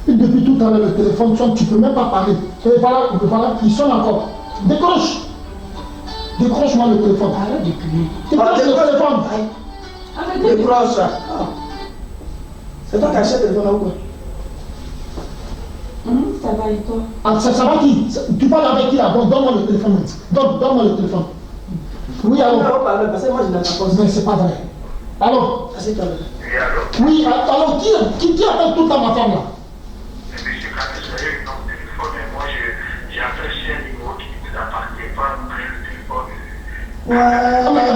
Et depuis tout à l'heure, le téléphone sonne, tu ne peux même pas parler. Et voilà, il sonne encore. Décroche. Décroche-moi le téléphone. Arrête de crier. Décroche le téléphone. Arrête de Décroche ça. C'est toi qui achètes le téléphone là ou quoi? Ça va et toi? Ah, ça va qui? Tu parles avec qui là? Donne-moi le téléphone. Donne-moi le téléphone. Oui, alors. Non, pas parce que moi je n'ai pas posé. Mais c'est pas vrai. Alors? Assieds-toi là. Oui, alors qui appelle tout le temps ma femme là? Monsieur Kamessoye, le nom de téléphone, et moi j'ai appelé sur un numéro qui ne vous appartient pas, vous prenez le téléphone. Mais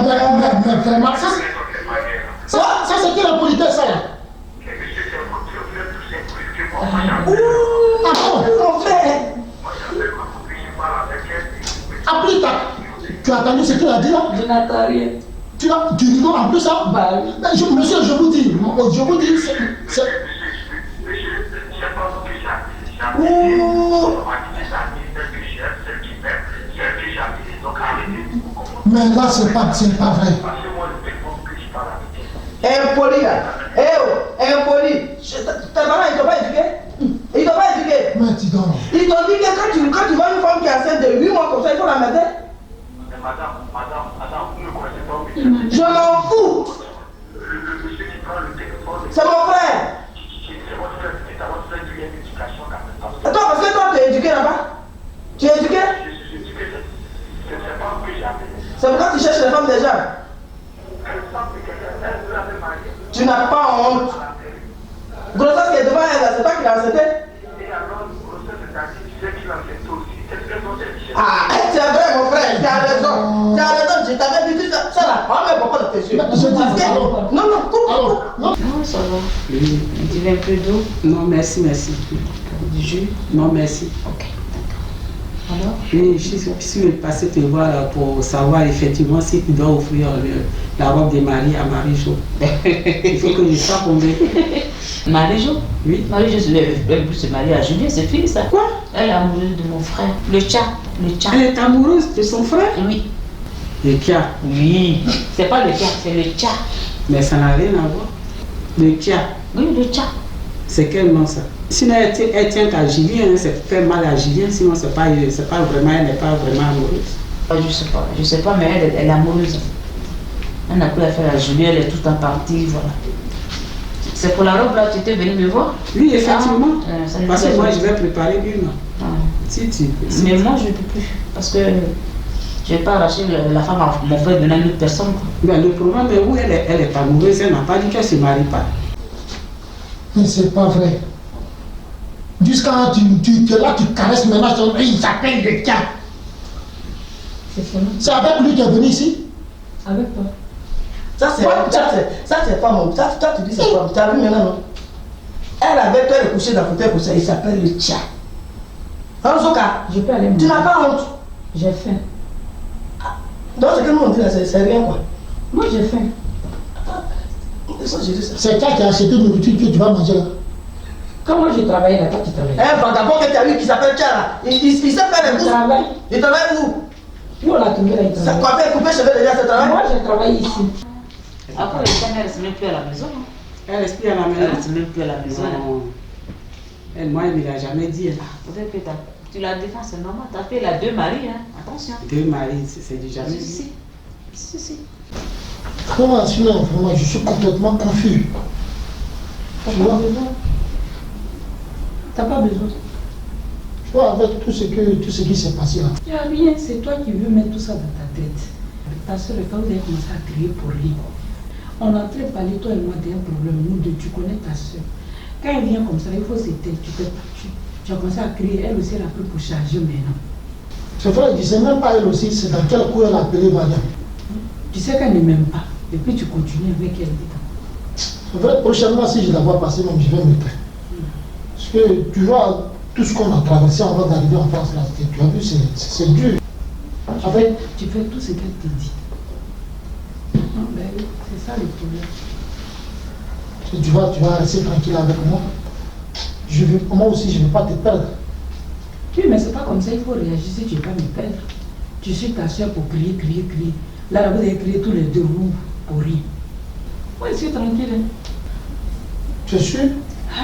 vraiment, ça c'est quelle impolitesse ça là? Monsieur, c'est vous êtes tous impolis que moi, moi Ah bon? Mon frère. j'appelle ma copine, je parle avec elle. Appelez ta. Tu as entendu ce qu'il a dit là? Je n'attends rien. Tu rigoles en plus ça? Bah oui. Monsieur, je vous dis, c'est. Mais là, c'est pas vrai. Impoli là. Eh oh, impoli. Tes parents, ils t'ont pas éduqué? Ils t'ont pas éduqué? Mais dis donc. Ils t'ont dit que quand tu vois une femme qui est enceinte de 8 mois comme ça, il faut la mettre? Madame, Je m'en fous. le monsieur qui prend le téléphone, C'est mon frère. c'est votre frère, c'est à votre frère qui vient d'éducation quand même. Attends, parce que toi, tu es éduqué là-bas? Tu es éduqué? Je dis que c'est pas que j'ai appelé. C'est pourquoi tu cherches les femmes des gens? Tu n'as pas honte. Grossesse qui est devant elle, c'est toi qui l'as accepté? Ah, c'est vrai mon frère, tu as raison. Tu as raison, je t'avais dit ça là. On met beaucoup de tes yeux. Non, coupe. Non, ça va. Tu veux un peu d'eau? Non, merci. Du jus? Non, merci. Ok, d'accord. Alors? Oui, je suis passé te voir pour savoir effectivement si tu dois offrir la robe de Marie à Marie-Jo. Il faut que je sois combien. Marie-Jo? Oui. Marie-Jo se marie à Julien, c'est fini ça. Quoi? Elle est amoureuse de mon frère. Le tcha. Elle est amoureuse de son frère? Oui. Le Kia. Oui. C'est pas le tcha, c'est le tcha. Mais ça n'a rien à voir. Le Kia. Oui, le tcha. C'est quel nom ça? Sinon elle tient qu'à Julien, c'est fait mal à Julien, sinon c'est pas vraiment, elle n'est pas vraiment amoureuse. Je sais pas, mais elle est amoureuse. Elle n'a plus affaire à Julien, elle est tout en partie, voilà. C'est pour la robe là, tu étais venu me voir? Oui, effectivement. Parce que moi je vais préparer une. Ah. Mais moi je ne peux plus, parce que je n'ai pas arraché la femme à mon frère venant une autre personne. Mais le problème est où elle est amoureuse, elle n'a pas dit qu'elle ne se marie pas. Mais c'est pas vrai. Jusqu'à tu es là, tu caresses maintenant, il s'appelle le cas. C'est avec lui qui est venu ici? Avec toi. Ça c'est pas mon. Ça tu dis c'est pas. Tu as vu maintenant non? Elle avec toi, elle est couchée dans le fauteuil pour ça, il s'appelle le tcha. Hanzoka, Je peux aller me tu n'as pas honte. J'ai faim. Donc ce que nous on dit là, c'est rien quoi. Moi j'ai faim. Ça, je dis ça. C'est toi qui a acheté de nourriture que tu vas manger là. Quand moi j'ai travaillé là, toi tu travailles. Un vagabond que tu as vu qui s'appelle Tcha là, il sait faire les Je bourses. travaille. Il travaille où? Nous on l'a trouvé là, il Ça travaille. coiffer, couper cheveux déjà, c'est travail. Moi j'ai travaillé ici. Après le temps, elle reste même plus à la maison. Elle explique à la Elle maison. reste même plus à la maison. Non. Elle, moi, elle ne l'a jamais dit. Peut-être que tu la défends, c'est normal. Tu as fait la deux maris, hein. Attention. Deux maris, c'est du jamais dit. Si. Comment sinon, vraiment, je suis complètement confus. T'as Tu pas vois? besoin. T'as pas besoin. Tu vois, avec tout ce qui s'est passé là. Il n'y a rien, c'est toi qui veux mettre tout ça dans ta tête. Avec ta soeur, quand vous avez commencé à crier pour lui, on est en train de parler, toi et moi, d'un problème. Nous deux, tu connais ta soeur. Quand elle vient comme ça, il faut se taire. Tu as commencé à crier, elle aussi, elle a pris pour charger maintenant. C'est vrai, je ne sais même pas elle aussi, c'est dans quel coup elle a appelé Mariam. Tu sais qu'elle ne m'aime pas. Et puis tu continues avec elle. C'est vrai, prochainement, si je la vois passer, même je vais me taire. Parce que tu vois, tout ce qu'on a traversé avant d'arriver en France, là, tu as vu, c'est dur. En fait, Tu fais tout ce qu'elle te dit. Non, ben oui, c'est ça le problème. tu vas rester tranquille avec moi. Moi aussi, je ne vais pas te perdre. Oui, mais c'est pas comme ça, il faut réagir si tu ne veux pas me perdre. Tu suis ta soeur pour crier. Là, vous avez crié tous les deux, vous, pour rire. Oui, je suis tranquille. Tu es sûr?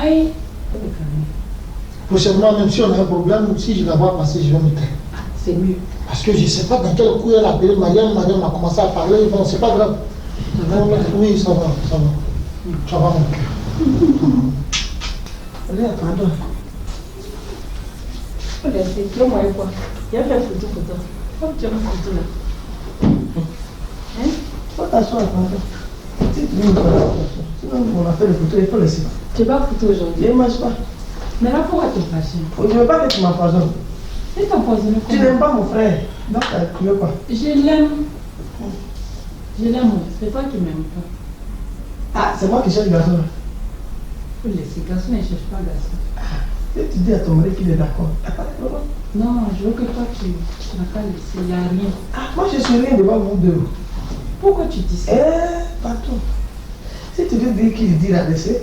Aïe. Prochainement, même si on a un problème, si je la vois passer, je vais me taire. C'est mieux. Parce que je ne sais pas dans quel coup elle a appelé Mariam. Mariam a commencé à parler. Bon, c'est pas grave. Oui, ça va, ça va. Ça va, mon cœur. Allez, pardon. C'est moi quoi. Il y a fait photo. Comme tu as une photo là. Hein? Faut t'asseoir, pardon. Si tu veux, sinon on a fait le photo, il faut laisser. Tu n'es pas photo aujourd'hui. Je ne mange pas. Mais là, pourquoi tu fâches? Je ne veux pas que tu m'empoisonnes. Tu t'empoisonnes Tu n'aimes pas mon frère. Donc, tu veux quoi? Je l'aime. Je l'aime. C'est toi qui m'aimes pas. Ah, c'est moi qui cherche le garçon là. Faut laisser. Garçon, ne cherche pas garçon. Et tu dis à ton mari qu'il est d'accord. Non, je veux que toi, tu n'as pas laissé. Il n'y a rien. Ah, moi je suis rien devant vous deux. Pourquoi tu dis ça? Partout. Si tu veux dire qu'il dit la laisser.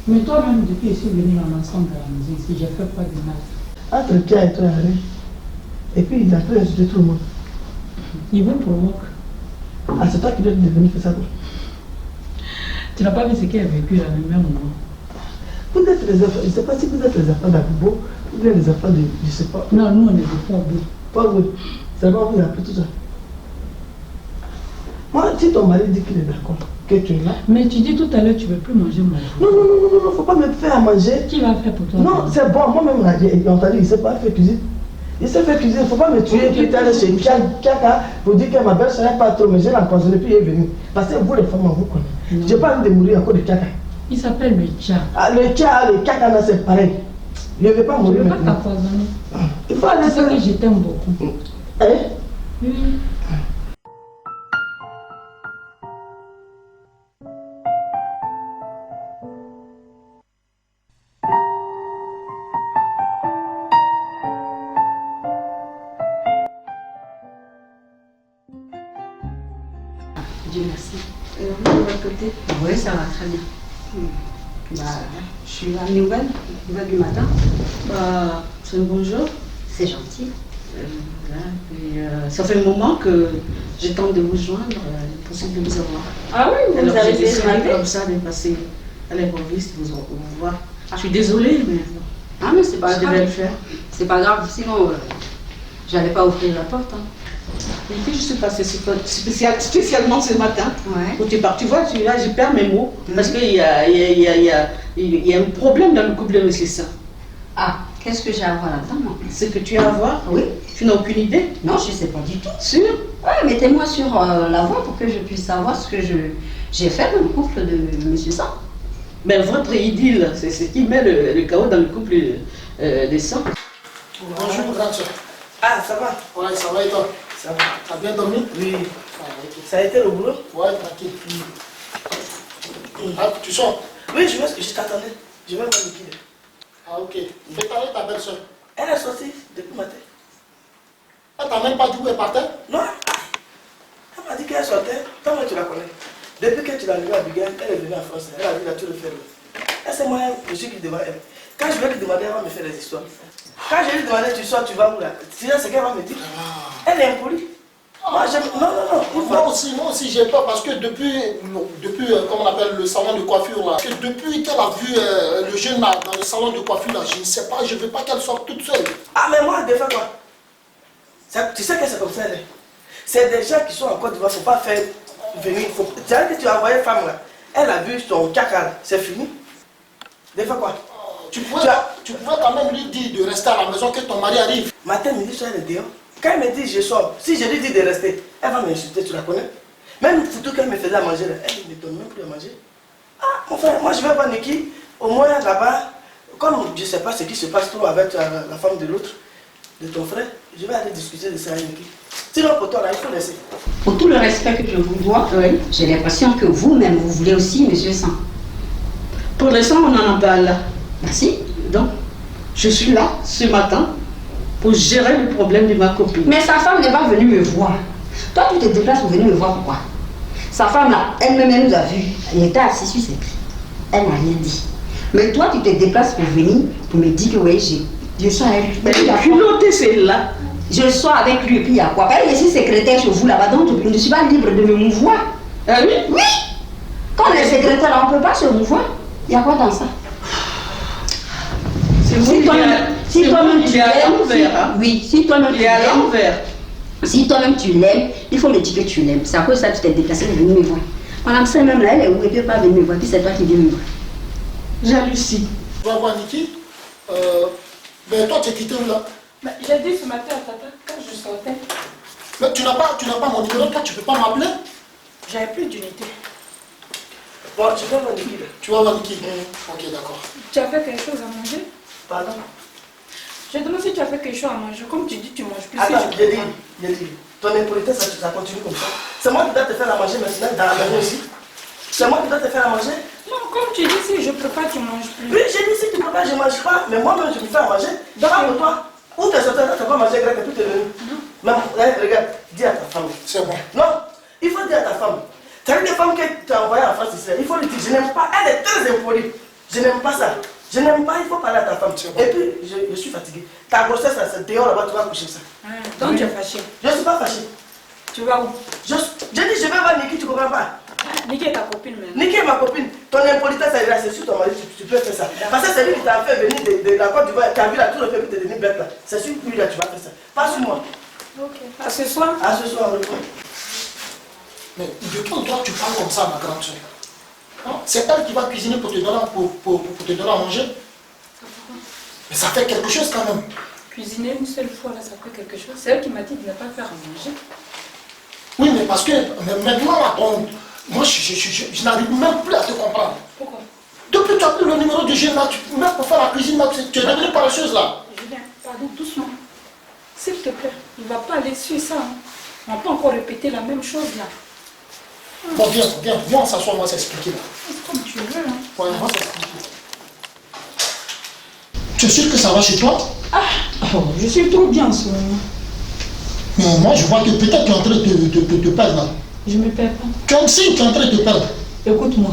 Mais toi-même, depuis que je suis venue en ensemble à la maison ici, j'ai fait pas de mal. Entre Kia et toi, allez. Et puis il a fait insulter tout le monde. Il vous provoque. Ah, c'est toi qui dois devenir faire ça. Tu n'as pas vu ce qu'il a vécu à le même moment. Vous êtes les enfants, je ne sais pas si vous êtes les enfants d'Abubo ou bien les enfants de, je ne sais pas. Non, nous on est des pauvres. Pas vous. C'est moi vous appelez tout ça. Moi, si ton mari dit qu'il est d'accord, que tu es là. Mais tu dis tout à l'heure, tu ne veux plus manger mon jour. Non, il ne faut pas me faire à manger. Qui va faire pour toi? Non, c'est bon, moi-même, j'ai entendu, il ne sait pas faire cuisine. Il sait faire cuisine, il ne faut pas me tuer. Puis tu allé chez Kaka pour dire que ma belle ne serait pas trop, mais j'ai l'empoisonné, puis il est venu. Parce que vous, les femmes, vous connaissez. Je n'ai pas envie de mourir à cause de Kaka. Il s'appelle le Tcha. Ah, le Tcha, le Kaka, là, c'est pareil. Je ne vais pas Je mourir ne veux pas maintenant. t'empoisonner. Il faut aller Tu sais faire. que je t'aime beaucoup. Hein? Oui. Dieu merci. Et vous, de votre côté? Oui, ça va très bien. Bah, je suis la nouvelle du matin. Bah, c'est un bonjour. C'est gentil. Voilà. Et, ça fait un moment que je tente de vous joindre, possible de vous avoir. Ah oui, vous Alors, avez j'ai décidé décidé comme ça de passer à l'improviste, vous voir. Je suis désolée, mais bon, Ah, mais c'est pas je devais le grave. faire. C'est pas grave, sinon j'allais pas ouvrir la porte. Hein. Et puis, je suis passée spécialement ce matin. Ouais. Quand tu es parti, tu vois, là, je perds mes mots. Parce qu'il y a un problème dans le couple de M. Saint. Ah, qu'est-ce que j'ai à voir là-dedans, moi? Ce que tu as à voir, Oui. tu n'as aucune idée? Non, je sais pas du tout. Sûr? Ouais, mettez-moi sur la voie pour que je puisse savoir ce que j'ai fait dans le couple de M. Saint. Ben, votre idylle, c'est ce qui met le chaos dans le couple des sangs. Bonjour, grande soeur. Ah, ça va? Ouais, ça va et toi? Ça va. T'as bien dormi? Oui. Ah, ok. Ça a été le boulot? Ouais, tranquille. Ah, tu sors? Oui, je t'attendais. Je vais voir Nikki. Ah, ok. Fais parler ta belle-soeur. Elle est sortie depuis le matin. Elle t'a même pas dit où elle partait? Non. Elle m'a dit qu'elle sortait. Toi, tu la connais. Depuis que tu l'as arrivée à Bigane, elle est venue en France. Elle a vu la tour de fer. Elle, c'est moi, je suis qui devant elle. Quand je vais lui demander, elle va me faire des histoires. Quand je lui demande, tu sors, tu vas où là? Sinon, c'est qu'elle va me dire. Elle est impolie. Moi, j'aime. Non. Moi aussi j'ai peur parce que depuis comment on appelle le salon de coiffure là, que depuis qu'elle a vu le jeune là dans le salon de coiffure là, je ne sais pas, je ne veux pas qu'elle sorte toute seule. Ah, mais moi, des fois, quoi? Tu sais que c'est comme ça, là. C'est des gens qui sont en Côte d'Ivoire, il ne faut pas faire venir. Tu sais que tu as envoyé une femme là. Elle a vu ton caca là, c'est fini. Des fois, quoi? Tu pouvais quand même lui dire de rester à la maison que ton mari arrive. Matin, midi, soir, elle est dehors. Quand elle me dit je sors, si je lui dis de rester, elle va m'insulter, tu la connais? Même le photo qu'elle me faisait à manger, là, elle ne donne même plus à manger. Ah, mon frère, moi je vais voir Nikki, au moins là-bas, comme je ne sais pas ce qui se passe trop avec la femme de l'autre, de ton frère, je vais aller discuter de ça avec Nikki. Sinon, pour toi, là, il faut laisser. Pour tout le respect que je vous dois, Oui. j'ai l'impression que vous-même, vous voulez aussi M. Saint. Pour l'instant, on en parle. Merci. Donc, je suis là ce matin pour gérer le problème de ma copine. Mais sa femme n'est pas venue me voir. Toi, tu te déplaces pour venir me voir, pourquoi? Sa femme, là, elle-même nous a vus. Elle était assise sur ses pieds. Elle n'a rien dit. Mais toi, tu te déplaces pour venir, pour me dire que oui, je suis avec lui. Mais la culotte, c'est là. Je sors avec lui et puis il y a quoi? Parce que je suis secrétaire chez vous là-bas, donc je ne suis pas libre de me mouvoir. Ah oui? Oui! Quand on est secrétaire, on ne peut pas se mouvoir. Il y a quoi dans ça? Si toi-même tu l'aimes, oui, si toi-même tu l'aimes, si toi-même tu l'aimes, il faut me dire que tu l'aimes. C'est à cause de ça que tu t'es déplacé de venir me voir. Madame Saint même là, elle est où? Elle ne peut pas venir me voir, puis c'est toi qui viens me voir. Jalousie. Tu vas voir Niki. Mais toi, tu es quitté où là? J'ai dit ce matin à Tata, quand je sortais. Mais tu n'as pas mon numéro, toi, tu ne peux pas m'appeler? J'avais plus d'unité. Bon, je vais voir Niki là. Tu vas voir Niki? Ok, d'accord. Tu as fait quelque chose à manger? Pardon? Je demande si tu as fait quelque chose à manger. Comme tu dis, tu manges plus. Attends, j'ai dit. Ton impolitesse, ça continue comme ça. C'est moi qui dois te faire à manger maintenant dans la maison ici. C'est moi qui dois te faire à manger. Non, comme tu dis, si je prépare, tu manges plus. Oui, j'ai dit si tu prépares, je ne mange pas. Mais moi-même, je me fais à manger. Parle de toi. Où t'es sorti, tu n'as pas mangé grec et puis tu es venu. Même, regarde, dis à ta femme. C'est bon. Non, il faut dire à ta femme. Tu as vu des femmes que tu as envoyées en France ici. Il faut lui dire, je n'aime pas. Elle est très impolie. Je n'aime pas ça. Je n'aime pas, il faut parler à ta femme. Et puis, je suis fatigué. Ta grossesse, c'est dehors là-bas, tu vas coucher ça. Donc tu es fâché. Je ne suis pas fâché. Tu vas où? J'ai dit, je vais voir Niki, tu ne comprends pas? Niki est ta copine maintenant. Niki est ma copine. Ton impolitesse, c'est sur ton mari, tu peux faire ça. Parce que c'est lui qui t'a fait venir de la Côte d'Ivoire. Tu as vu là, tout le fait que tu es devenu bête là. C'est sur lui là, tu vas faire ça. Pas sur moi. Ok. À ce soir? À ce soir, oui. Mais de quel droit tu parles comme ça, ma grande soeur? C'est elle qui va cuisiner pour te donner, pour te donner à manger. Mais ça fait quelque chose quand même. Cuisiner une seule fois, là, ça fait quelque chose. C'est elle qui m'a dit de ne pas faire à manger. Oui, mais parce que maintenant, là, moi, je n'arrive même plus à te comprendre. Pourquoi? Depuis que tu as pris le numéro du jeune là, même pour faire la cuisine, là, tu es devenue paresseuse là. Julien, pardon, doucement. S'il te plaît, il ne va pas aller sur ça. Hein. On ne va pas encore répéter la même chose là. Bon, viens, on s'assoit, on va s'expliquer là. C'est comme tu veux. Hein. Ouais, on va s'expliquer. Tu es sûr que ça va chez toi? Je suis trop bien en ce moment. Mais moi, je vois que peut-être tu es en train de te perdre là. Je ne me perds pas. Comme si tu es en train de te perdre. Écoute-moi,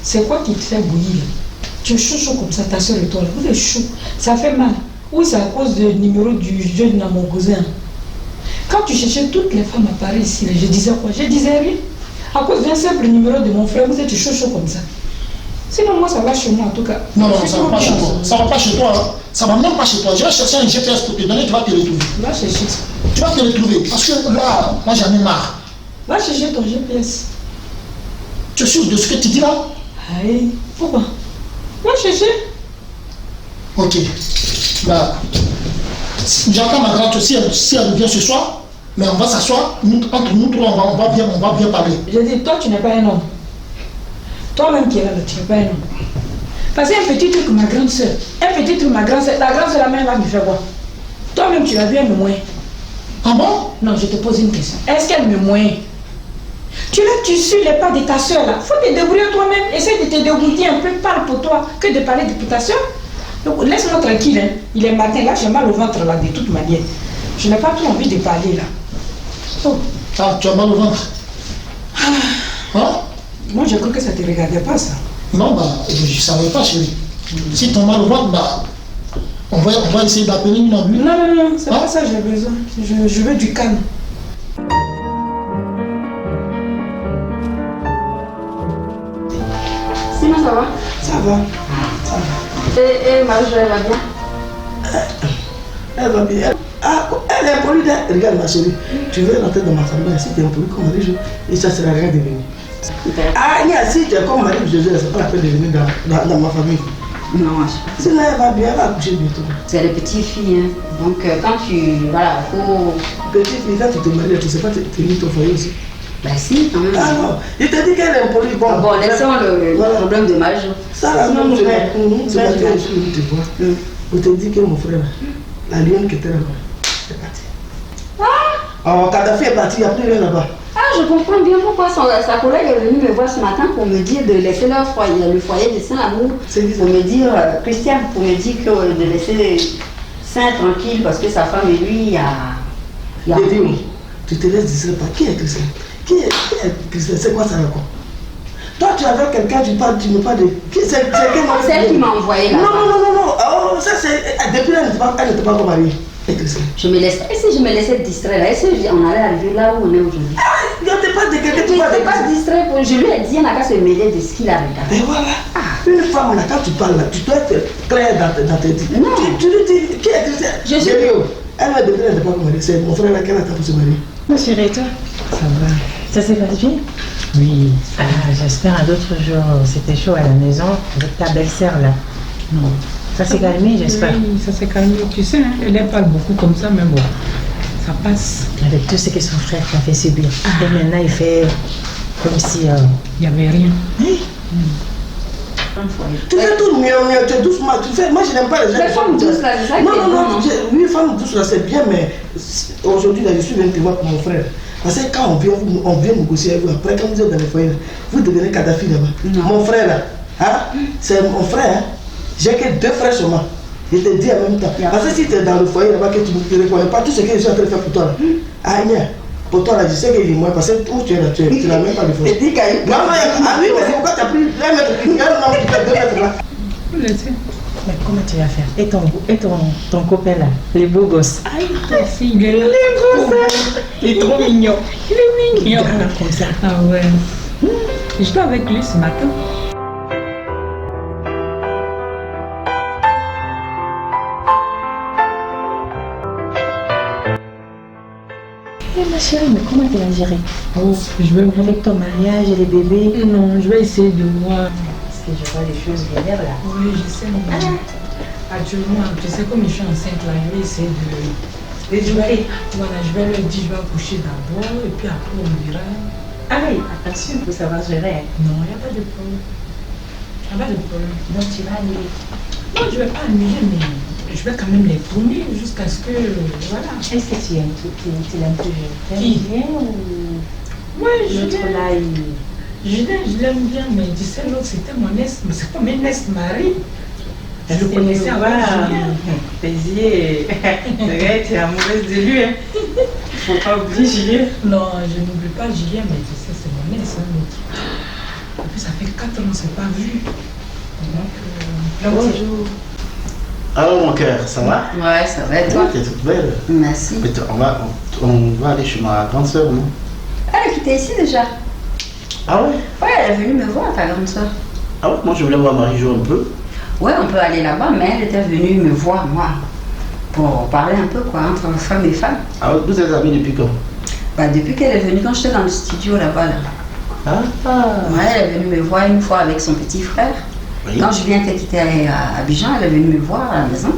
c'est quoi qui te fait bouillir là? Tu es chaud comme ça, ta soeur et toi là. Vous êtes chaud. Ça fait mal. Oui, c'est à cause du numéro du jeune à mon cousin. Quand tu cherchais toutes les femmes à Paris ici, là, je disais quoi? Je disais rien. À cause d'un simple numéro de mon frère, vous êtes chaud comme ça. Sinon, moi, ça va chez moi en tout cas. Non, ça va pas chez toi. Ça va pas chez toi. Hein. Ça va même pas chez toi. Je vais chercher un GPS pour te donner, tu vas te retrouver. Va chercher. Tu vas te retrouver. Parce que là, moi j'en ai marre. Va chercher ton GPS. Tu es sûr de ce que tu dis là? Aïe, pourquoi? Va chercher. Ok. Bah, j'entends ma grande si elle vient ce soir, mais on va s'asseoir, entre nous trois, on va bien parler. Je dis, toi, tu n'es pas un homme. Toi-même qui es là, tu n'es pas un homme. Parce qu'un petit truc, ma grande soeur, ta grande soeur, la même va me faire quoi? Toi-même, tu l'as vu, elle me moye. Ah bon? Non, je te pose une question. Est-ce qu'elle me moye? Tu suis les pas de ta soeur là. Faut te débrouiller toi-même. Essaye de te débrouiller un peu, parle pour toi, que de parler de ta soeur. Donc laisse-moi tranquille. Hein. Il est matin là, j'ai mal au ventre là, de toute manière. Je n'ai pas trop envie de parler là. Oh. Ah, tu as mal au ventre? Hein? Moi, je crois que ça ne te regardait pas, ça. Non, bah, je ne savais pas, chérie. Si tu as mal au ventre, bah, on va essayer d'appeler une ambulance. Non, c'est pas ça que j'ai besoin. Je veux du calme. Sinon, ça va? Ça va. Et Marie, elle va bien? Elle va bien. Ah, elle est impolie. Regarde ma chérie, tu veux rentrer dans ma famille, si tu es impoli comme Marie-Jo, et ça ne sert à rien de venir. Ah, si tu es comme Marie-Jo, c'est pas la peine de venir dans ma famille. Non, sinon elle va bien, elle va accoucher bientôt. C'est les petites filles, hein. Donc quand tu... Voilà, faut... Petite fille, quand tu te maries, tu ne sais pas tenir ton foyer aussi. Bah si, quand même. Ah non, il te dit qu'elle est impolie. Bon, laissons le problème de Marie-Jo. Ça, là, non, c'est pas je suis venu te voir. On te dit que mon frère, la lionne qui était là-bas, est partie. Ah, Kadhafi est parti, il n'y a plus rien là-bas. Ah, je comprends bien pourquoi sa collègue est venue me voir ce matin pour me dire de laisser leur foyer, le foyer de Saint-Amour, pour me dire, Christian, pour me dire que de laisser Saint tranquille parce que sa femme et lui, il y a tu te laisses distraire par qui est Christian? Qui est Christian? C'est quoi ça là quoi? Toi, tu es avec quelqu'un, tu me parles de... C'est elle qui m'a envoyé là. Non. Oh, ça c'est... Depuis là, elle n'était pas encore mariée. Je me laisse... Et si je me laissais distraire là, est-ce qu'on allait arriver là où on est aujourd'hui? Ah, il n'y a pas de quelqu'un qui pas distraire. Je lui ai dit, il n'a qu'à se mêler de ce qu'il a regardé. Et voilà. Ah. Une femme, là, quand tu parles, là, tu dois être clair dans tes dits. Non. Tu lui dis, qui est Christian? Je suis... Elle va devenir, elle n'est pas mariée. C'est mon frère là qui a pour se marier. Ma chérie, et toi? Ça va. Ça s'est passé bien? Oui. J'espère un autre jour, c'était chaud à la maison avec ta belle-sœur là. Non. Ça s'est calmé, j'espère. Oui, ça s'est calmé. Tu sais, hein, elle parle beaucoup comme ça, mais bon, ça passe. Avec tout ce que son frère t'a fait subir. Et maintenant, il fait comme si... Il n'y avait rien. Tu fais tout mieux, tu es doucement. Tu fais, moi, je n'aime pas les gens. Les femmes douces là, c'est ça qui est Non, bon, oui, femme douce là, c'est bien, mais aujourd'hui, là, je suis venu te voir pour mon frère. Parce que quand on vient négocier avec vous, après, quand vous êtes dans les foyers, vous devenez Kadhafi là-bas. Mon frère là, hein, c'est mon frère. Hein. J'ai que 2 frères seulement. Je te dis en même temps. Parce que si tu es dans le foyer là-bas, que tu ne reconnais pas tout ce que je suis en train de faire pour toi là. Ah, rien. Pour toi là, je sais qu'il est moins. Parce que où tu es là, tu n'as même pas de foyer. Et dis qu'il y a une... Ah oui, mais c'est pourquoi tu as pris 1 mètre. Il y a un homme qui fait 2 mètres là. Vous laissez. Mais comment tu vas faire? Et ton copain là, les beaux gosses. Aïe, ta fille, il est là. Il est trop mignon. Il est mignon. Regarde comme ça. Ah ouais. J'étais avec lui ce matin. Eh ma chérie, mais comment tu vas gérer? Oh, je vais voir. Avec ton mariage et les bébés? Non, je vais essayer de voir. Parce que je vois les choses venir là. Oui, je sais. Actuellement, tu sais, comme je suis enceinte là, je vais essayer de... Voilà, je vais leur dire, je vais accoucher d'abord et puis après on verra. Ah oui, attention, il faut savoir gérer. Non, il n'y a pas de problème. Il n'y a pas de problème. Donc tu vas annuler. Non, je ne vais pas annuler, mais je vais quand même les tourner jusqu'à ce que... Voilà. Est-ce que tu aimes tu l'aimes toujours? Tu Qui? aimes bien ou Oui, je l'autre l'aime. là, il... Je l'aime bien, mais tu sais, l'autre c'était mon ex, mais c'est comme un ex-mari. Je le connaissais avant Julien. Béziers, c'est vrai, tu es amoureuse de lui. Hein. Faut pas oublier Julien. Non, je n'oublie pas Julien, mais tu sais, c'est mon ex, hein, l'autre. Et puis ça fait 4 ans, on ne s'est pas vu. Donc, Bonjour. Alors mon cœur, ça va? Ouais, ça va, et toi? Tu es toute belle. Merci. Mais on va aller chez ma grande soeur, non? Elle était ici déjà. Ah ouais? Ouais, elle est venue me voir, ta grande soeur. Ah ouais, moi je voulais voir Marie-Jo un peu. Ouais, on peut aller là-bas, mais elle était venue me voir, moi, pour parler un peu, quoi, entre femmes et femmes. Ah ouais, vous êtes amis depuis quand? Bah, depuis qu'elle est venue, quand j'étais dans le studio là-bas, là. Ah. Ouais, elle est venue me voir une fois avec son petit frère. Oui. Quand Julien était quitté à Abidjan, elle est venue me voir à la maison.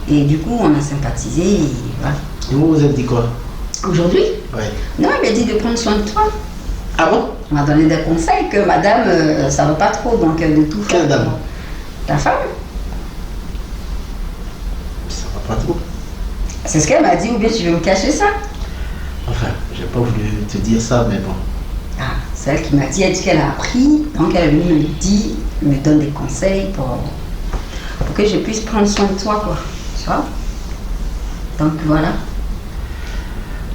Et du coup, on a sympathisé, et voilà. Et vous vous êtes dit quoi? Aujourd'hui? Ouais. Non, elle m'a dit de prendre soin de toi. Ah bon? On m'a donné des conseils que madame, ça va pas trop, donc de tout faire. Quelle dame? Ta femme? Ça va pas trop. C'est ce qu'elle m'a dit, ou bien tu veux me cacher ça? Enfin, j'ai pas voulu te dire ça, mais bon. Ah, c'est elle qui m'a dit, elle dit qu'elle a appris, donc elle est venue me dire, me donne des conseils pour que je puisse prendre soin de toi, quoi. Tu vois? Donc voilà.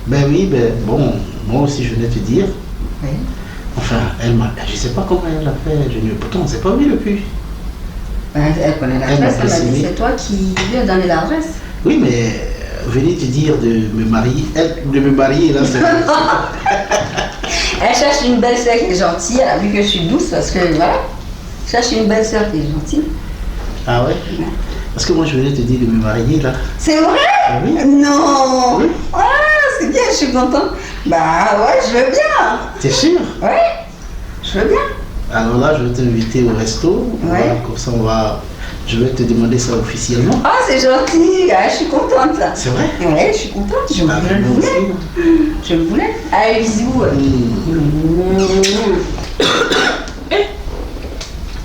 Ben oui, ben bon, moi aussi je venais te dire. Oui. Enfin, je sais pas comment elle a fait, pourtant on s'est pas vu depuis. Ben, elle connaît Elle m'a l'adresse, elle m'a dit, précisé. c'est toi qui lui as donné l'adresse. Oui, mais venez te dire de me marier, là, c'est... Elle cherche une belle sœur qui est gentille, elle a vu que je suis douce, parce que voilà. Elle cherche une belle sœur qui est gentille. Ah ouais? Parce que moi je venais te dire de me marier, là. C'est vrai? Ah oui? Non! Oui. Ah, c'est bien, je suis contente. Bah ouais, je veux bien. T'es sûr? Ouais, je veux bien. Alors là, je vais t'inviter au resto. Voilà, comme ça, je vais te demander ça officiellement. Ah, c'est gentil. Ah, je suis contente là. C'est vrai? Ouais, je suis contente. Je le voulais. Je le voulais. Allez, bisous.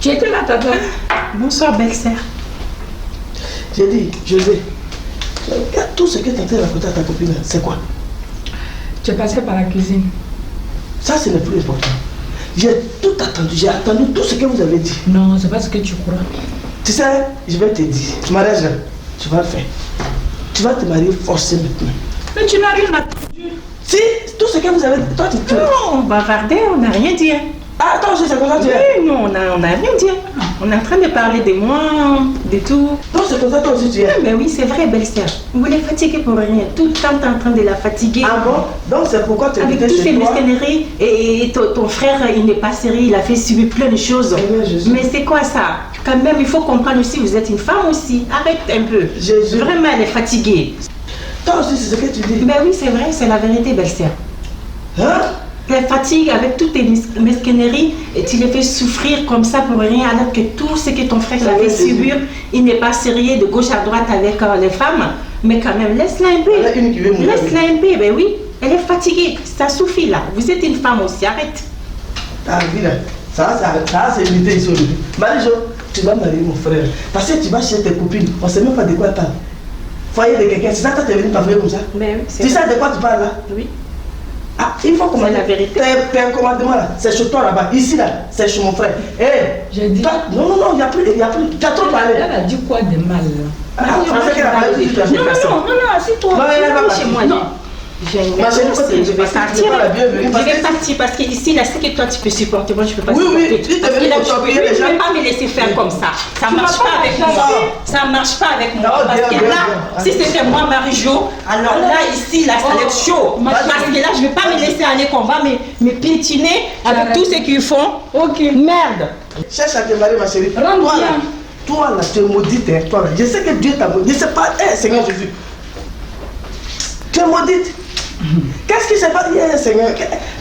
tu étais là, tata? Bonsoir, belle-sœur. J'ai dit, José, regarde tout ce que tu as fait raconter à ta copine, là, c'est quoi? Tu es passé par la cuisine. Ça, c'est le plus important. J'ai tout attendu, j'ai attendu tout ce que vous avez dit. Non, c'est pas ce que tu crois. Tu sais, je vais te dire, ce mariage là, tu vas le faire. Tu vas te marier forcé maintenant. Mais tu n'as rien attendu. Si, tout ce que vous avez dit, toi tu te... Non, on va bavarder, on n'a rien dit. Hein. Ah, attends, c'est comme ça que tu es. Oui, non, on n'a rien dit. On est en train de parler de moi, de tout. Donc c'est comme ça toi aussi tu es. Mais oui, c'est vrai, belle-sœur. Vous les fatiguez pour rien. Tout le temps, tu es en train de la fatiguer. Ah bon? Donc c'est pourquoi tu avec étais toutes ces chez toi. mesquineries et ton frère, il n'est pas sérieux, il a fait subir plein de choses. Mais c'est quoi ça? Quand même, il faut comprendre aussi, vous êtes une femme aussi. Arrête un peu. Vraiment, elle est fatiguée. Toi aussi, c'est ce que tu dis. Ben oui, c'est vrai, c'est la vérité, belle-sœur. Hein? Elle fatigue avec toutes tes mesquineries et tu les fais souffrir comme ça pour rien, alors que tout ce que ton frère l'a fait subir, il n'est pas sérieux de gauche à droite avec les femmes. Mais quand même, laisse-la un peu. Laisse-la un peu, ben oui. Elle est fatiguée, ça suffit là. Vous êtes une femme aussi, arrête. T'as vu là? Ça c'est limité ici aujourd'hui. Marie-Jo, tu vas marier mon frère. Parce que tu vas chez tes copines, on ne sait même pas de quoi elle parle. Foyer de quelqu'un, c'est ça que tu es venu parler comme ça? Mais oui, tu sais de quoi tu parles là? Oui. Ah, il faut commander. C'est la vérité. T'es un commandement là, c'est chez toi là-bas. Ici là, c'est chez mon frère. Hé! J'ai dit. Non, il n'y a plus. Tu as trop parlé. Elle a dit quoi de mal là? Ah, tu pensais qu'elle a parlé de Non, assieds-toi. Non, elle va chez moi. Non. Je vais partir. Je vais partir parce que ici, là, c'est que toi tu peux supporter. Moi, je ne peux pas supporter. Oui, tu parce que là, tu supporter ne les gens. peux pas me laisser faire comme ça. Ça ne marche pas avec moi. Ça ne marche pas avec moi. Parce que là, si c'était moi, Marie-Jo, alors là, ici, là, ça va être chaud. Parce que là, je ne vais pas me laisser aller qu'on va me piétiner avec tout ce qu'ils font. Ok. Merde. Cherche à te marier, ma chérie. Toi là, tu es maudite. Toi là. Je sais que Dieu t'a maudite. Je sais pas, Seigneur Jésus. Tu es maudite. Qu'est-ce qui s'est passé, Seigneur?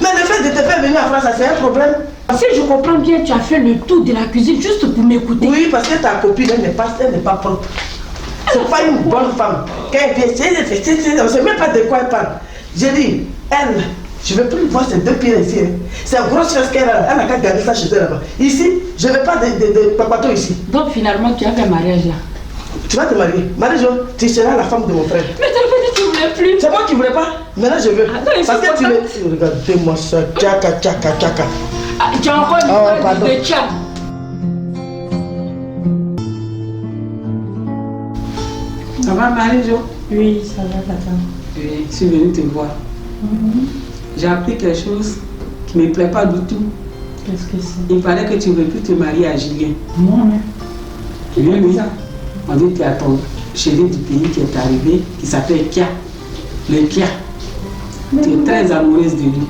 Mais le fait de te faire venir en France, ça c'est un problème. Si je comprends bien, tu as fait le tour de la cuisine juste pour m'écouter. Oui, parce que ta copine, elle n'est pas propre. C'est pas une bonne femme. Quand elle vient, on ne sait même pas de quoi elle parle. J'ai dit, elle, je ne veux plus voir ces deux pieds ici. Hein. C'est une grosse chose qu'elle a. Elle n'a qu'à garder ça chez elle là-bas. Ici, je ne veux pas de papato ici. Donc finalement, tu as fait mariage là. Tu vas te marier. Marie-Jo, tu seras la femme de mon frère. Mais tu as dit que tu ne voulais plus. C'est moi qui ne voulais pas. Maintenant, je veux. Attends, parce que tu veux. Regardez-moi ça. Tchaka. Ah, tu as encore une de tchak. Ça va, Marie-Jo? Oui, ça va, papa. Oui, je suis venue te voir. J'ai appris quelque chose qui ne me plaît pas du tout. Qu'est-ce que c'est? Il paraît que tu ne veux plus te marier à Julien. Moi, mais. Oui. On dit qu'il y a ton chéri du pays qui est arrivé, qui s'appelle Kia. Le Kia. Tu es très amoureuse de lui.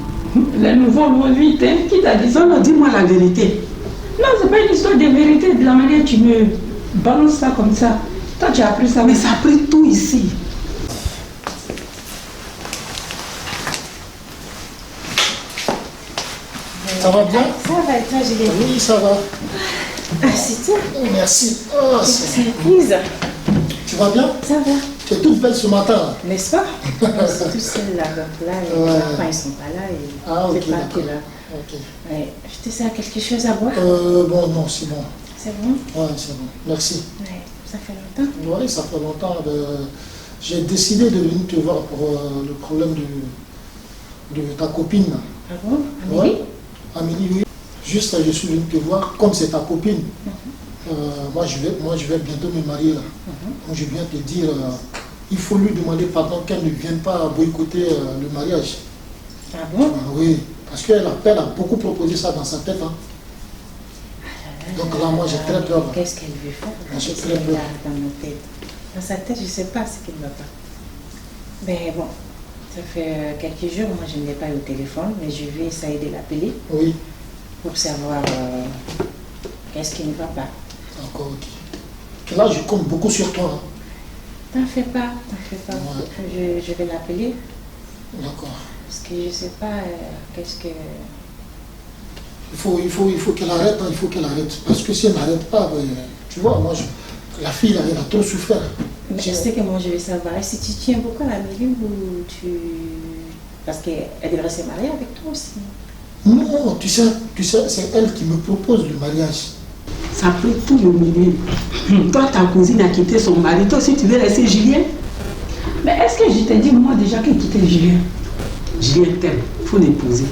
Le nouveau mot, lui, qui t'a dit ça? Non, dis-moi la vérité. Non, c'est pas une histoire de vérité, de la manière tu me balances ça comme ça. Toi, tu as appris ça. Mais ça a pris tout ici. Ça va bien? Ça va, et toi, Julien? Oui, ça va. Assieds-toi. Merci. Oh, Surprise. tu vas bien? Ça va. Tu es toute belle ce matin. N'est-ce pas? C'est tout seul là. Donc là, les enfants, ils ne sont pas là. Et ok, parti là. Ok. Ouais. Je te sers quelque chose à boire? Bon, non, c'est bon. C'est bon? Ouais, c'est bon. Merci. Ouais. Ça fait longtemps? Oui, ça fait longtemps. J'ai décidé de venir te voir pour le problème de ta copine. Ah bon? Amélie? Ouais. Amélie, oui. Juste, je suis venu te voir, comme c'est ta copine. Moi, je vais bientôt me marier là. Donc, je viens te dire, il faut lui demander pardon qu'elle ne vienne pas boycotter le mariage. Ah bon? Oui, parce qu'elle a beaucoup proposé ça dans sa tête. Hein. Donc là, moi, j'ai très peur. Qu'est-ce qu'elle veut faire? J'ai Qu'est-ce très qu'elle peur. a dans ma tête? Dans sa tête, je ne sais pas ce qu'elle ne va pas. Mais bon, ça fait quelques jours, moi, je ne l'ai pas eu au téléphone, mais je vais essayer de l'appeler. Oui. Pour savoir qu'est-ce qui ne va pas. D'accord, ok. Que là, je compte beaucoup sur toi. Hein. T'en fais pas, t'en fais pas. Ouais. Je vais l'appeler. D'accord. Parce que je ne sais pas qu'est-ce que... Il faut qu'elle arrête, hein, il faut qu'elle arrête. Parce que si elle n'arrête pas, tu vois, moi, la fille, elle a trop souffert. Mais je sais que moi, je vais savoir. Si tu tiens beaucoup à Amélie ou tu... Parce qu'elle devrait se marier avec toi aussi. Non, tu sais, c'est elle qui me propose le mariage. Ça a pris tout le milieu. Toi, ta cousine a quitté son mari. Toi aussi, tu veux laisser Julien? Mais est-ce que je t'ai dit, moi, déjà, qu'elle quittait Julien? Julien t'aime, il faut l'épouser.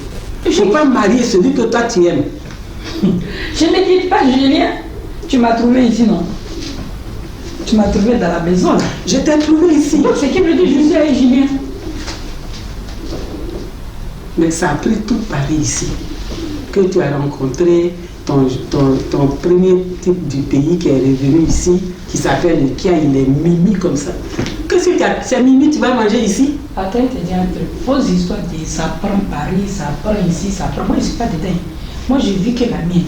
Il ne faut pas marier celui que toi, tu aimes. Je ne quitte pas Julien. Tu m'as trouvé ici, non? Tu m'as trouvé dans la maison, là. Je t'ai trouvé ici. Donc, c'est qui me dit, je suis avec Julien? Mais ça a pris tout Paris ici. Que que tu as rencontré ton premier type du pays qui est revenu ici, qui s'appelle le Kia, il est mimi comme ça. Qu'est-ce que tu as? C'est mimi, tu vas manger ici? Attends, je te dis un truc. Fausse histoire de ça prend Paris, ça prend ici, ça prend. Moi, je ne suis pas dedans. Moi, je vis que la mienne.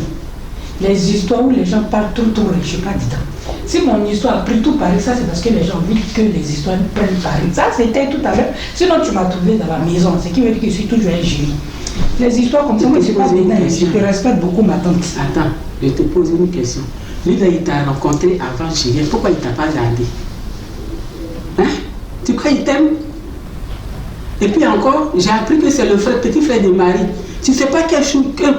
Les histoires où les gens parlent tout, je ne suis pas dedans. Si mon histoire a pris tout Paris, ça c'est parce que les gens ont vu que les histoires prennent Paris. Ça c'était tout à l'heure. Sinon tu m'as trouvé dans la maison, ce qui veut dire que je suis toujours un génie. Les histoires comme ça, moi je ne suis pas dedans. Je te respecte beaucoup ma tante. Attends, je te pose une question. Lui là, il t'a rencontré avant Julien. Pourquoi il ne t'a pas gardé? Hein? Tu crois qu'il t'aime? Et puis encore, j'ai appris que c'est le petit frère de Marie. Tu ne sais pas quel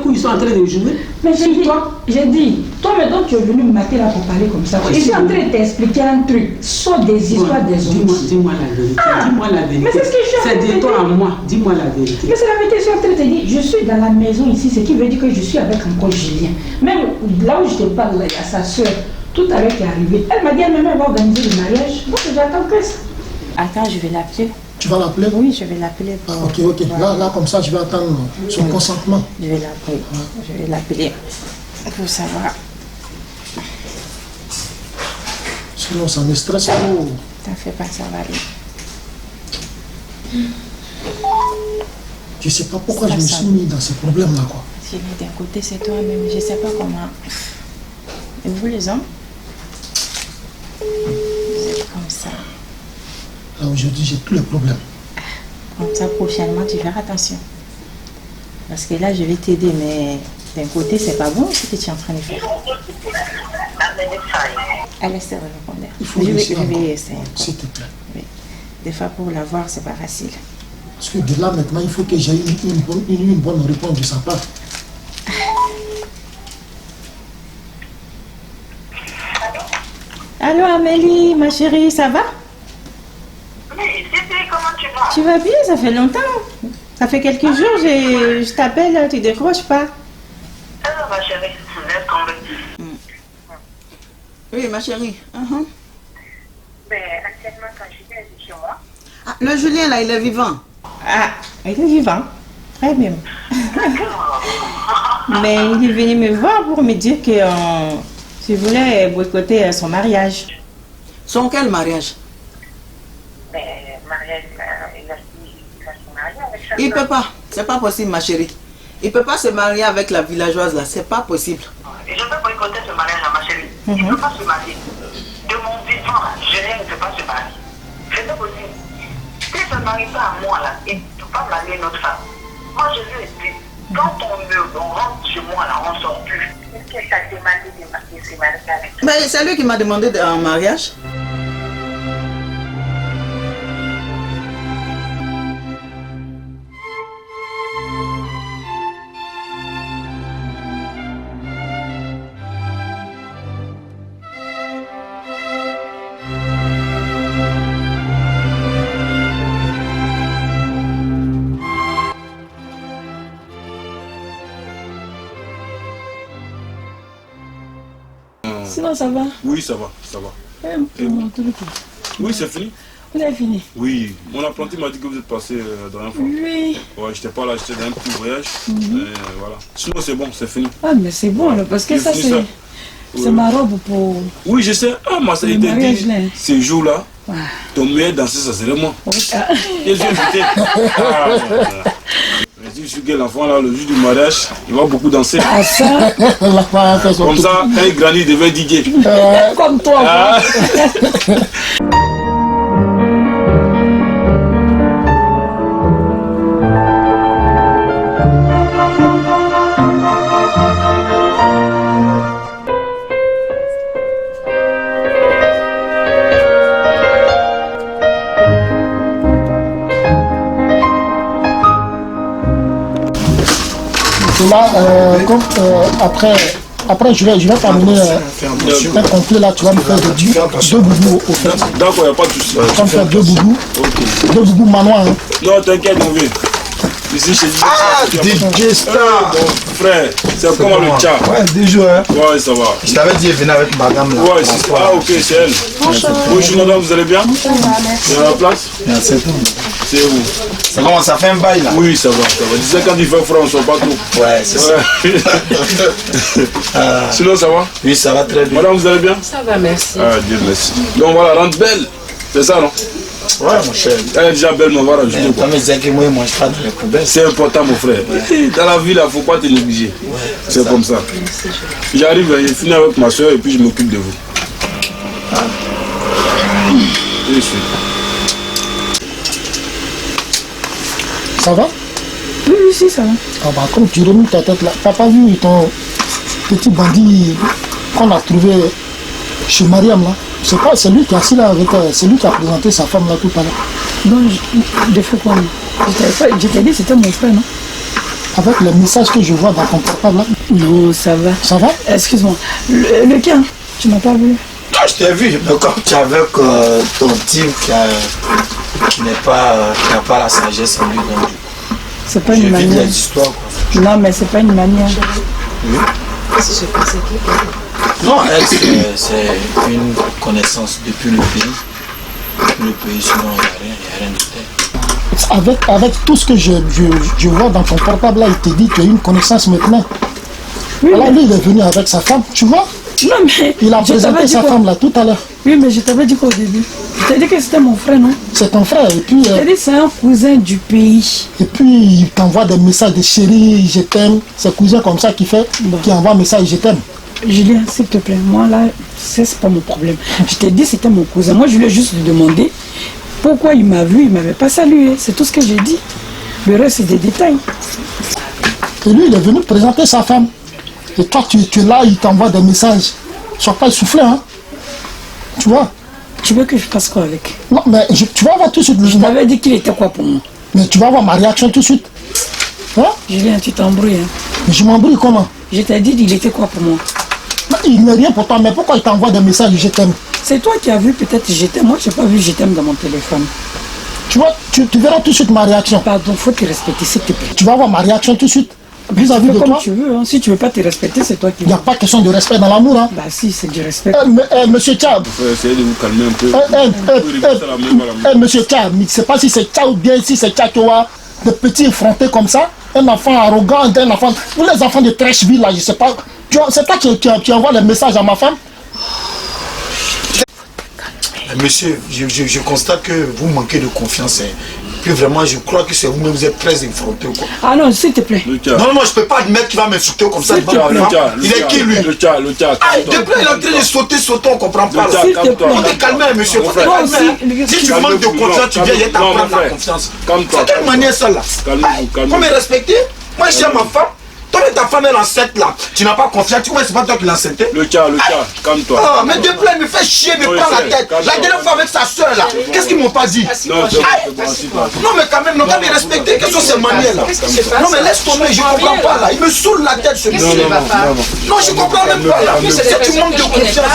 coup ils sont en train de jouer. Mais j'ai dit, toi maintenant tu es venu me mater là pour parler comme ça. Je suis en train de t'expliquer un truc. Sauf des histoires des autres. Dis-moi la vérité. Dis-moi la vérité. Mais c'est ce que je suis en train de C'est de toi à moi. Dis-moi la vérité. Mais c'est la vérité, je suis en train de te dire, je suis dans la maison ici, ce qui veut dire que je suis avec encore Julien. Même là où je te parle, là, il y a sa soeur, tout à l'heure qui est arrivée. Elle m'a dit elle-même elle va organiser le mariage. Donc j'attends que ça. Attends, je vais l'appeler. Tu vas l'appeler? Oui, je vais l'appeler. Ok. Voilà. Là, comme ça, je vais attendre son consentement. Je vais l'appeler. Je vais l'appeler pour savoir. Sinon, ça me stresse trop. T'en fais pas, ça va aller. Je ne sais pas pourquoi je me suis mis dans ce problème-là, quoi. Si d'un côté, c'est toi-même. Je ne sais pas comment. Et vous, les hommes? Vous êtes comme ça. Là, aujourd'hui, j'ai tous les problèmes. Comme ça, prochainement, tu feras attention. Parce que là, je vais t'aider, mais d'un côté, c'est pas bon ce que tu es en train de faire. Elle essaie de répondre. Je vais essayer. S'il te plaît. Oui. Des fois, pour la voir, c'est pas facile. Parce que de là, maintenant, il faut que j'ai une bonne réponse de sa part. Allô, Amélie, ma chérie, ça va? Oui, Cécile, comment tu vas? Tu vas bien, ça fait longtemps. Ça fait quelques jours, je t'appelle, tu décroches pas. Alors, ma chérie, laisse tomber. Oui, ma chérie. Mais actuellement, quand Julien est chez moi. Ah, le Julien, là, il est vivant. Ah, il est vivant. Très bien. Mais il est venu me voir pour me dire que tu voulais boycotter son mariage. Son quel mariage? Mais mariage, il a se marier avec ça. Il peut pas. C'est pas possible, ma chérie. Il peut pas se marier avec la villageoise, là. C'est pas possible. Et je peux boycotter ce mariage, ma chérie. Il ne peut pas se marier. De mon vivant, Julien ne peut pas se marier. C'est pas possible. Si je ne marie pas à moi, là, il ne peut pas marier notre femme. Moi, je lui ai dit, quand on rentre chez moi, là, on ne sort plus. Est-ce qu'elle t'a demandé de se marier avec toi? Mais c'est lui qui m'a demandé un mariage. Sinon, ça va? Oui, ça va, ça va. Oui, c'est fini. On a fini. Oui, mon apprenti m'a dit que vous êtes passé la dernière fois. Oui. Ouais, j'étais pas là, j'étais dans un petit voyage. Voilà. Sinon, c'est bon, c'est fini. Ah, mais c'est bon, là, parce que ça, c'est ma robe pour... Oui, je sais. Ah, moi, ça a été dit, ces jours-là, ton meilleur danseur, ça serait moi. Et je invité. Je suis que l'enfant, là, le jour du mariage, il va beaucoup danser. Ah, ça? Comme ça, quand il grandit, il devait diguer. Comme toi, Là, après je vais t'amener un complet là, tu vas me faire deux boubous au fait. D'accord, il n'y a pas de souci. Tu vas me faire deux boubous. Okay. Deux boubous manois. Hein. Non, t'inquiète, mon vieux. Ici, chez DJ. Ah, DJ Star. Mon frère, c'est comment le tcha? Ouais, déjà, hein. Ouais, ça va. Je t'avais dit, venez avec madame là. Ouais, c'est ah, ok, c'est elle. Bonjour, madame, vous allez bien? C'est à la place? C'est tout. C'est où? Ça commence à faire un bail là? Oui, ça va, ça va. Disais quand il fait froid, on ne sort pas trop. Ouais, c'est ça. Sinon, ça va? Oui, ça va très bien. Madame, vous allez bien? Ça va, merci. Ah, Dieu merci. Donc voilà, rentre belle. C'est ça, non? Ouais, mon cher. Elle est déjà belle, mais on va rajouter quoi. Comme disait que moi, je ne mange pas dans les poubelles. C'est important, mon frère. Dans la vie, il ne faut pas te négliger. Ouais, c'est comme ça. J'arrive, je finis avec ma soeur et puis je m'occupe de vous. Je suis. Ça va? Oui, si, ça va. Ah bah, comme tu remues ta tête là, t'as pas vu ton petit bandit qu'on a trouvé chez Mariam là? C'est pas, c'est lui qui est assis là avec c'est lui qui a présenté sa femme là tout à l'heure. Non, je fais quoi? Je t'ai dit c'était mon frère, non? Avec le message que je vois dans ton portable là? Non, ça va. Ça va? Excuse-moi. Lequel? Tu m'as pas vu? Non, je t'ai vu, mais comme tu es avec ton type qui n'a pas la sagesse en lui, donc c'est pas une manière. J'ai vu des histoires quoi. Non, mais c'est pas une manière. Oui. Non, elle, c'est une connaissance depuis le pays. Depuis le pays, sinon il n'y a rien de tel. Avec tout ce que je vois dans ton portable là, il te dit qu'il y a une connaissance maintenant. Oui, alors lui, il est venu avec sa femme, tu vois? Non, mais il a présenté sa femme là tout à l'heure. Oui, mais je t'avais dit qu'au début. Je t'ai dit que c'était mon frère, non? C'est ton frère, et puis... Je t'ai dit c'est un cousin du pays. Et puis, il t'envoie des messages de chérie, je t'aime. C'est cousin comme ça qui envoie un message, je t'aime. Julien, s'il te plaît, moi là, c'est pas mon problème. Je t'ai dit c'était mon cousin. Moi, je lui ai juste demandé pourquoi il m'a vu, il m'avait pas salué. C'est tout ce que j'ai dit. Le reste, c'est des détails. Et lui, il est venu présenter sa femme. Et toi, tu es là, il t'envoie des messages. Sois pas essoufflé, hein. Tu vois? Tu veux que je fasse quoi avec? Non, mais tu vas voir tout de suite. Je t'avais dit qu'il était quoi pour moi? Mais tu vas voir ma réaction tout de suite. Hein? Julien, tu t'embrouilles. Hein? Mais je m'embrouille comment? Je t'ai dit qu'il était quoi pour moi? Non, il n'est rien pour toi, mais pourquoi il t'envoie des messages je t'aime? C'est toi qui as vu peut-être je t'aime. Moi, je n'ai pas vu je t'aime dans mon téléphone. Tu vois, tu verras tout de suite ma réaction. Pardon, faut te respecter, s'il te plaît. Tu vas voir ma réaction tout de suite. Vis-à-vis de comme toi. tu veux, hein. Si tu ne veux pas te respecter, c'est toi qui... Il n'y a pas question de respect dans l'amour. Hein. Bah si, c'est du respect. Monsieur Tchab. Il faut essayer de vous calmer un peu. Monsieur Tchab, je ne sais pas si c'est Tchab ou bien si c'est Tchab, tu vois, des petits effrontés comme ça. Un enfant arrogant, un enfant... Vous les enfants de Trècheville, là, je ne sais pas. C'est toi qui envoie les messages à ma femme? Monsieur, je constate que vous manquez de confiance. Hein. Puis vraiment, je crois que c'est vous-même, vous êtes très effronté. Quoi. Ah non, s'il te plaît. Non, je ne peux pas admettre qu'il va m'insulter comme ça. Il est qui lui? Le tcha. Depuis il est en train de sauter, on ne comprend pas. On est calmé, monsieur. Si tu manques de confiance, tu viens t'apprendre la confiance. C'est quelle manière ça là? Faut me respecter. Moi, je suis ma femme. Toi, ta femme est enceinte là. Tu n'as pas confiance. Tu vois, c'est pas toi qui l'as enceintée. Le tcha, calme-toi. Ah, mais depuis elle me fait chier, me prend la tête. La dernière fois avec sa soeur là, qu'est-ce qu'ils m'ont pas dit? Non, mais quand même, non, quand même respecter, quelles sont ces manières là? Non, mais laisse tomber, je comprends pas là. Il me saoule la tête ce monsieur. Non, je comprends même pas là. C'est tu manques de confiance.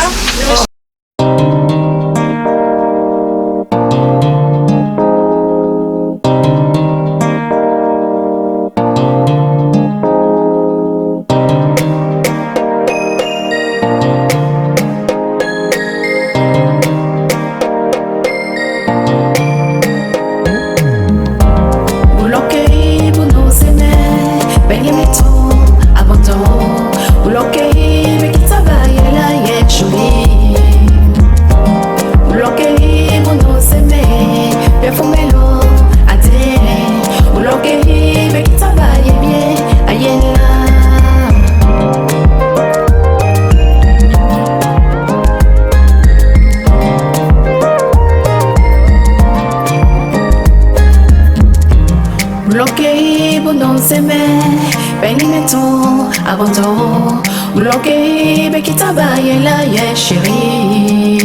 Abandon, bloqué, mais qui travaille là, chérie.